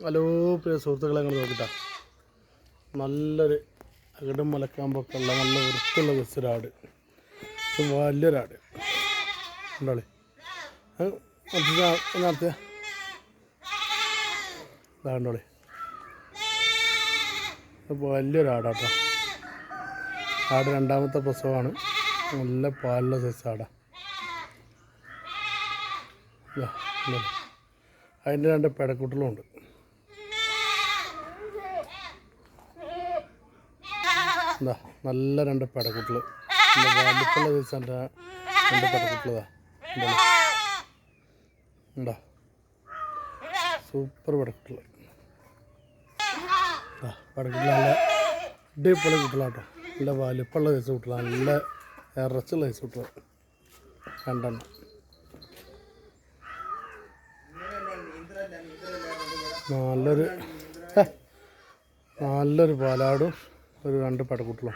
Hello പ്രിയ സുഹൃത്തുക്കളെ, അങ്ങനെ നോക്കിട്ടാ നല്ലൊരു അകിടും മലക്കാമ്പൊക്കെ ഉള്ള നല്ല വൃത്തിയുള്ള വെച്ചൊരാട്. വലിയൊരാട് ഉണ്ടോളി നടത്തിയ ഇതാണ്ടോളി. വലിയൊരാടാട്ടോ. ആട് രണ്ടാമത്തെ പ്രസവമാണ്. നല്ല പാലുള്ള സൈസാടാ. അതിൻ്റെ രണ്ട് പെടക്കുട്ടികളുണ്ട്. എന്താ നല്ല രണ്ട് പെടക്കുട്ടികൾ, നല്ല വലിപ്പുള്ള സൈസിൻ്റെ രണ്ട് പെടക്കുട്ടികളതാ ഉണ്ടോ. സൂപ്പർ പെടക്കുട്ടികൾ. പെടക്കുട്ടികൾ നല്ല അടിപൊളി കുട്ടികളാട്ടോ. നല്ല വലിപ്പമുള്ള സൈസ് കുട്ടികളാണ്. നല്ല ഇറച്ചുള്ള സൈസ് കുട്ടികൾ രണ്ടെണ്ണം. നല്ലൊരു പാലാടും ഒരു രണ്ട് പെടക്കുട്ടികളും.